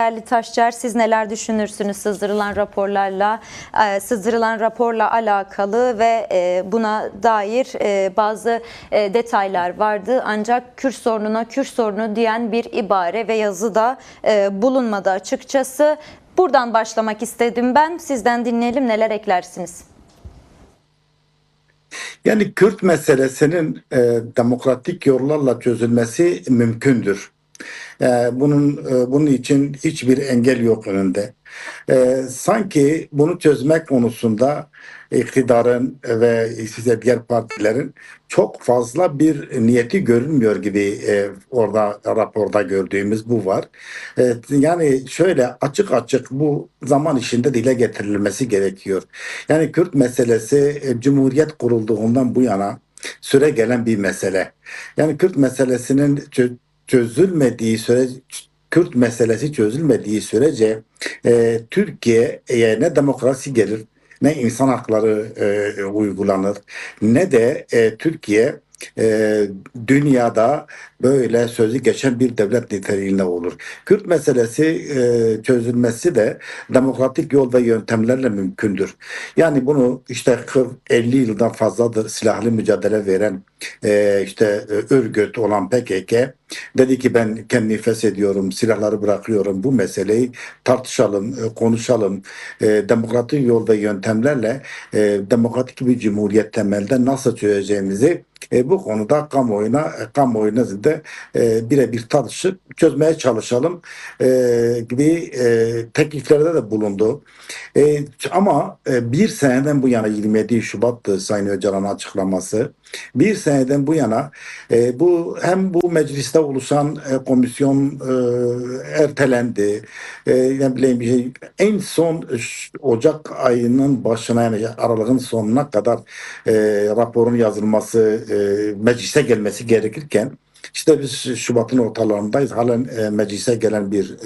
Değerli Taşçıer, siz neler düşünürsünüz sızdırılan raporla alakalı ve buna dair bazı detaylar vardı. Ancak Kürt sorununa Kürt sorunu diyen bir ibare ve yazı da bulunmadı açıkçası. Buradan başlamak istedim ben. Sizden dinleyelim, neler eklersiniz? Yani Kürt meselesinin demokratik yollarla çözülmesi mümkündür. Bunun için hiçbir engel yok önünde. Sanki bunu çözmek konusunda iktidarın ve size diğer partilerin çok fazla bir niyeti görünmüyor gibi orada raporda gördüğümüz bu var. Yani şöyle açık açık bu zaman içinde dile getirilmesi gerekiyor. Yani Kürt meselesi Cumhuriyet kurulduğundan bu yana süre gelen bir mesele. Yani Kürt meselesinin çözülmediği sürece Kürt meselesi çözülmediği sürece Türkiye'ye ne demokrasi gelir, ne insan hakları uygulanır, ne de Türkiye e, dünyada böyle sözü geçen bir devlet niteliğinde olur. Kürt meselesi çözülmesi de demokratik yol ve yöntemlerle mümkündür. Yani bunu işte 40-50 yıldan fazladır silahlı mücadele veren örgüt olan PKK dedi ki ben kendimi feshediyorum, silahları bırakıyorum, bu meseleyi tartışalım, konuşalım. Demokratik yol ve yöntemlerle demokratik bir cumhuriyet temelde nasıl çözeceğimizi bu konuda kamuoyuna da birebir tartışıp çözmeye çalışalım gibi tekliflerde de bulundu. Ama bir seneden bu yana 27 Şubat'tı Sayın Öcalan'ın açıklaması. Bir seneden bu yana bu mecliste oluşan komisyon ertelendi. Ne bileyim en son Ocak ayının başına yani Aralık'ın sonuna kadar raporun yazılması, meclise gelmesi gerekirken işte biz Şubat'ın ortalarındayız. Halen meclise gelen bir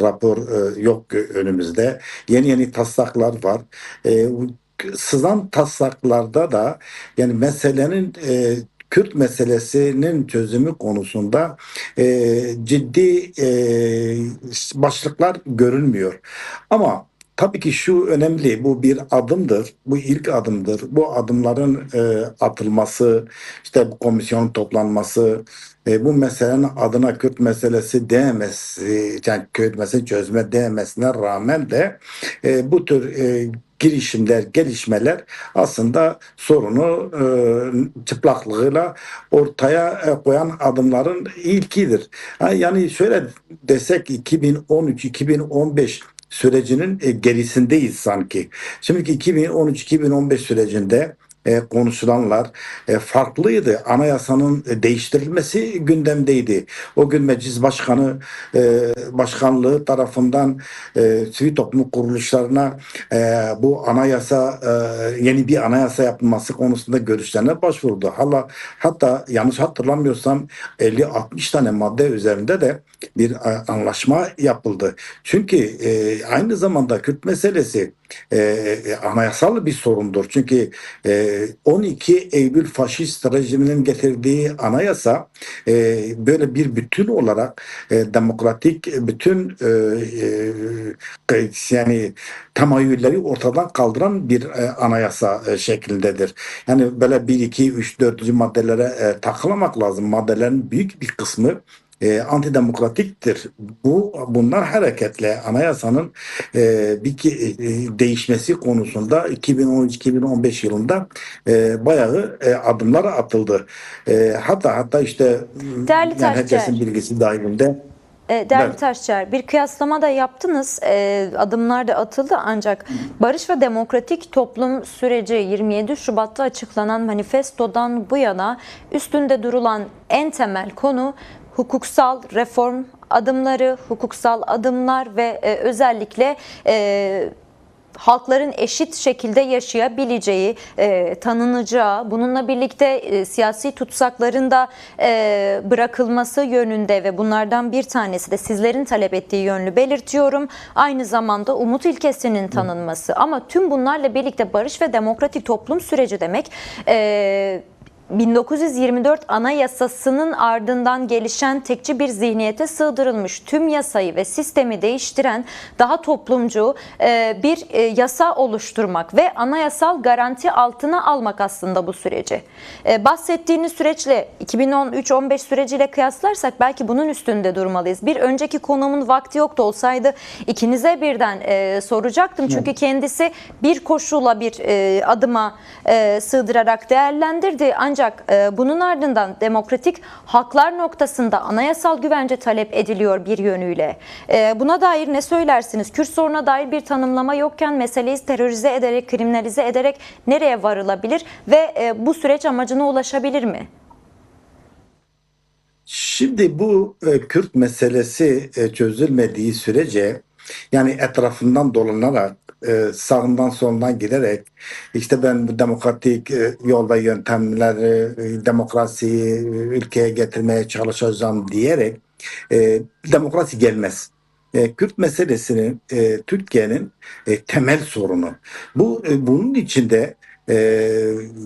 rapor yok önümüzde. Yeni taslaklar var. Sızan taslaklarda da yani Kürt meselesinin çözümü konusunda ciddi başlıklar görünmüyor. Ama tabii ki şu önemli, bu bir adımdır, bu ilk adımdır. Bu adımların atılması, işte bu komisyonun toplanması, bu meselenin adına Kürt meselesi değmesi, yani Kürt meselesi çözme değmesine rağmen de bu tür girişimler, gelişmeler aslında sorunu çıplaklığıyla ortaya koyan adımların ilkidir. Yani şöyle desek 2013-2015 sürecinin gerisindeyiz sanki. Şimdiki 2013-2015 sürecinde konuşulanlar farklıydı. Anayasanın değiştirilmesi gündemdeydi. O gün meclis başkanlığı tarafından sivil toplum kuruluşlarına bu yeni bir anayasa yapılması konusunda görüşlerine başvurdu. Hatta yanlış hatırlamıyorsam 50-60 tane madde üzerinde de bir anlaşma yapıldı. Çünkü aynı zamanda Kürt meselesi anayasal bir sorundur. Çünkü 12 Eylül faşist rejiminin getirdiği anayasa böyle bir bütün olarak demokratik bütün yani temayülleri ortadan kaldıran bir anayasa şeklindedir. Yani böyle 1, 2, 3, 4. maddelere takılmamak lazım. Maddelerin büyük bir kısmı antidemokratiktir. Bunlar hareketle anayasanın değişmesi konusunda 2013-2015 yılında bayağı adımlar atıldı. Hatta işte Değerli yani Taşçıer, herkesin bilgisi dahilinde. Değerli Taşçıer, bir kıyaslama da yaptınız, adımlar da atıldı ancak barış ve demokratik toplum süreci 27 Şubat'ta açıklanan manifestodan bu yana üstünde durulan en temel konu hukuksal reform adımları, hukuksal adımlar ve özellikle halkların eşit şekilde yaşayabileceği, tanınacağı, bununla birlikte siyasi tutsakların da bırakılması yönünde ve bunlardan bir tanesi de sizlerin talep ettiği yönlü belirtiyorum. Aynı zamanda umut ilkesinin tanınması. Ama tüm bunlarla birlikte barış ve demokratik toplum süreci demek 1924 Anayasası'nın ardından gelişen tekçi bir zihniyete sığdırılmış, tüm yasayı ve sistemi değiştiren daha toplumcu bir yasa oluşturmak ve anayasal garanti altına almak aslında bu süreci. Bahsettiğiniz süreçle 2013-15 süreciyle kıyaslarsak belki bunun üstünde durmalıyız. Bir önceki konuğumun vakti yoktu, olsaydı ikinize birden soracaktım. Çünkü kendisi bir koşula bir adıma sığdırarak değerlendirdi. Ancak bunun ardından demokratik haklar noktasında anayasal güvence talep ediliyor bir yönüyle. Buna dair ne söylersiniz? Kürt sorununa dair bir tanımlama yokken meseleyi terörize ederek, kriminalize ederek nereye varılabilir ve bu süreç amacına ulaşabilir mi? Şimdi bu Kürt meselesi çözülmediği sürece, yani etrafından dolanarak, sağından solundan giderek, işte ben bu demokratik yolda yöntemleri, demokrasiyi ülkeye getirmeye çalışacağım diyerek demokrasi gelmez. Kürt meselesinin Türkiye'nin temel sorunu. Bunun içinde e,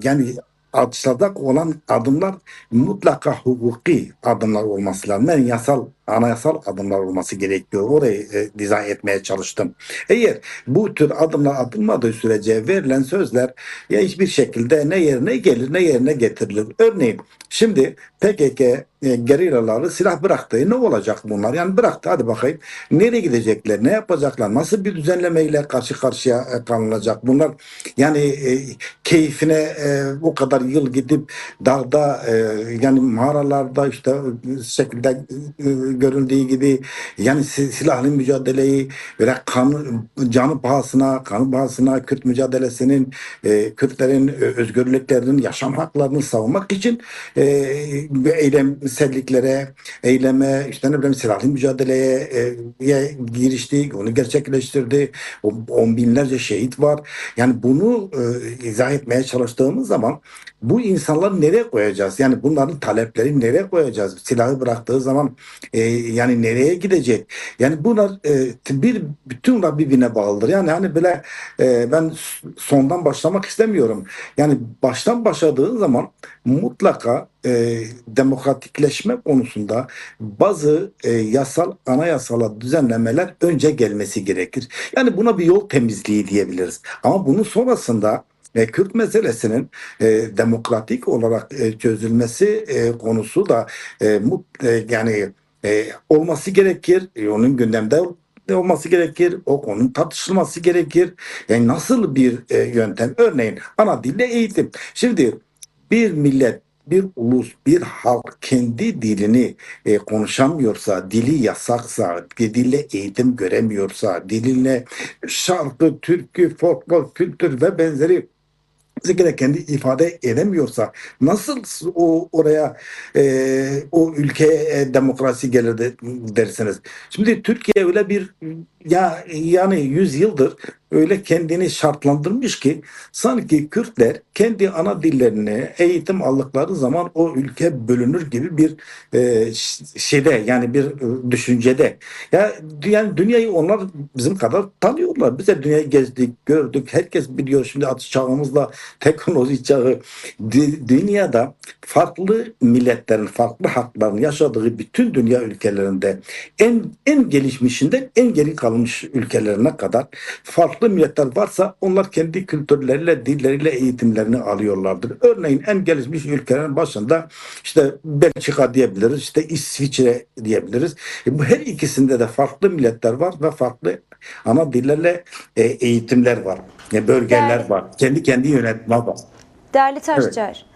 yani atılacak olan adımlar mutlaka hukuki adımlar olması lazım. Yani anayasal adımlar olması gerekiyor. Orayı dizayn etmeye çalıştım. Eğer bu tür adımlar atılmadığı sürece verilen sözler ya hiçbir şekilde ne yerine gelir ne yerine getirilir. Örneğin şimdi PKK gerillaları silah bıraktı. Ne olacak bunlar? Yani bıraktı, hadi bakayım. Nereye gidecekler? Ne yapacaklar? Nasıl bir düzenlemeyle karşı karşıya kalınacak? Bunlar yani keyfine o kadar yıl gidip dağda yani mağaralarda işte şekilde görüldüğü gibi yani silahlı mücadeleyi böyle canı pahasına Kürt mücadelesinin Kürtlerin özgürlüklerinin, yaşam haklarını savunmak için eyleme, işte ne bileyim silahlı mücadeleye girişti, onu gerçekleştirdi. On binlerce şehit var. Yani bunu izah etmeye çalıştığımız zaman bu insanları nereye koyacağız? Yani bunların talepleri nereye koyacağız? Silahı bıraktığı zaman yani nereye gidecek? Yani bunlar bütün birbirine bağlıdır. Yani hani böyle ben sondan başlamak istemiyorum. Yani baştan başladığın zaman mutlaka demokratikleşme konusunda bazı anayasal düzenlemeler önce gelmesi gerekir. Yani buna bir yol temizliği diyebiliriz. Ama bunun sonrasında Kürt meselesinin demokratik olarak çözülmesi konusu da yani olması gerekir. Onun gündemde olması gerekir. O konunun tartışılması gerekir. Yani nasıl bir yöntem? Örneğin ana dille eğitim. Şimdi bir millet, bir ulus, bir halk kendi dilini konuşamıyorsa, dili yasaksa, bir dille eğitim göremiyorsa, diline şarkı, türkü, folklor, kültür ve benzeri kendi ifade edemiyorsa nasıl oraya o ülkeye demokrasi gelir dersiniz. Şimdi Türkiye öyle bir yani 100 yıldır öyle kendini şartlandırmış ki sanki Kürtler kendi ana dillerini eğitim aldıkları zaman o ülke bölünür gibi bir şeyde, yani bir düşüncede. Yani dünyayı onlar bizim kadar tanıyorlar. Biz de dünyayı gezdik, gördük. Herkes biliyor şimdi atış çağımızla teknoloji çağı. Dünyada farklı milletlerin farklı haklarını yaşadığı bütün dünya ülkelerinde en gelişmişinden en geri kalmış ülkelerine kadar farklı milletler varsa onlar kendi kültürleriyle, dilleriyle eğitimlerini alıyorlardır. Örneğin en gelişmiş ülkelerin başında işte Belçika diyebiliriz, işte İsviçre diyebiliriz. Bu her ikisinde de farklı milletler var ve farklı ana dillerle eğitimler var. Bölgeler var. Kendi yönetme var. Değerli Taşçıer,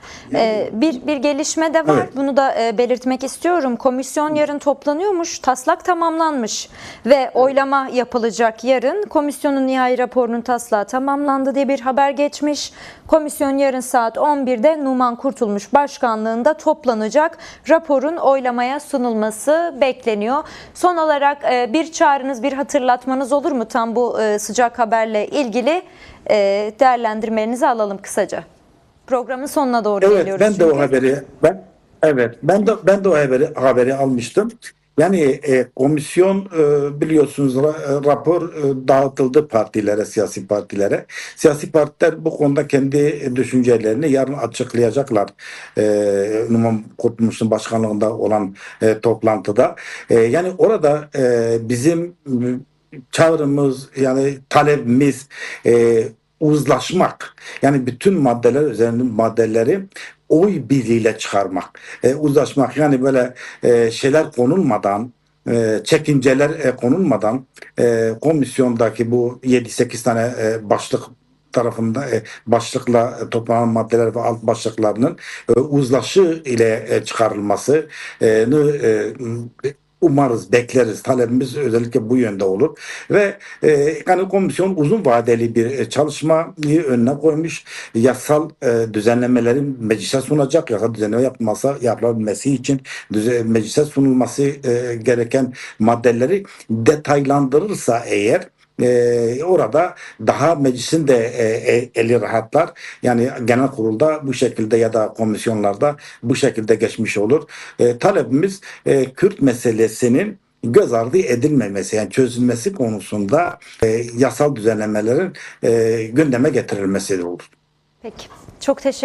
bir gelişme de var. Evet. Bunu da belirtmek istiyorum. Komisyon yarın toplanıyormuş. Taslak tamamlanmış ve oylama yapılacak yarın. Komisyonun nihai raporunun taslağı tamamlandı diye bir haber geçmiş. Komisyon yarın saat 11'de Numan Kurtulmuş başkanlığında toplanacak. Raporun oylamaya sunulması bekleniyor. Son olarak bir çağrınız, bir hatırlatmanız olur mu? Tam bu sıcak haberle ilgili değerlendirmenizi alalım kısaca. Programın sonuna doğru Evet, geliyoruz ben de çünkü. o haberi ben de o haberi almıştım Yani komisyon biliyorsunuz rapor dağıtıldı partilere, siyasi partilere. Siyasi partiler bu konuda kendi düşüncelerini yarın açıklayacaklar. Numan Kurtulmuş'un başkanlığında olan toplantıda. Yani orada bizim çağrımız yani talebimiz uzlaşmak. Yani bütün maddeler üzerinde maddeleri oy birliğiyle çıkarmak. Uzlaşmak yani böyle şeyler konulmadan çekinceler konulmadan komisyondaki bu 7-8 tane başlık tarafında başlıkla toplanan maddeler ve alt başlıklarının uzlaşı ile çıkarılması umarız, bekleriz. Talebimiz özellikle bu yönde olur. Ve yani komisyon uzun vadeli bir çalışmayı önüne koymuş. Yasal düzenlemelerin meclise sunacak. Yasal düzenleme yapılabilmesi için meclise sunulması gereken maddeleri detaylandırırsa eğer orada daha meclisin de eli rahatlar. Yani genel kurulda bu şekilde ya da komisyonlarda bu şekilde geçmiş olur. Talebimiz Kürt meselesinin göz ardı edilmemesi yani çözülmesi konusunda yasal düzenlemelerin gündeme getirilmesidir olur. Peki. Çok teşekkür